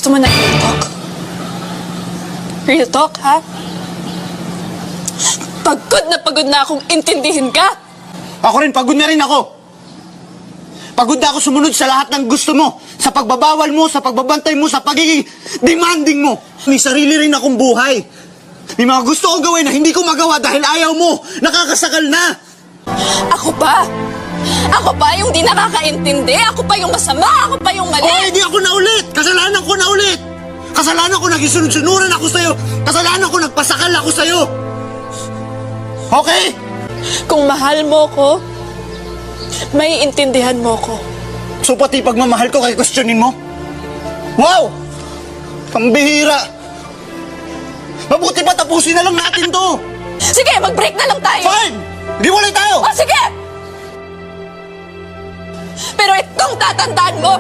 Gusto mo na real talk? Real talk, ha? Pagod na akong intindihin ka! Ako rin, pagod na rin ako. Pagod na ako sumunod sa lahat ng gusto mo. Sa pagbabawal mo, sa pagbabantay mo, sa pagiging demanding mo. May sarili rin akong buhay. May mga gusto kong gawin na hindi ko magawa dahil ayaw mo. Nakakasakal na. Ako pa? Ako pa yung di nakakaintindi? Ako pa yung masama? Ako pa yung mali? O, hindi ako na ulit. Kasalanan ko na ulit. Kasalanan ko naging sunod-sunuran ako sa'yo. Kasalanan ko nagpasakal ako sa'yo. Okay? Kung mahal mo ko, may intindihan mo ko. So pati pagmamahal ko kay questionin mo? Wow! Pambihira! Mabuti pa tapusin na lang natin to! Sige, mag-break na lang tayo! Fine! Di walay tayo! O, sige! Pero itong tatandaan mo,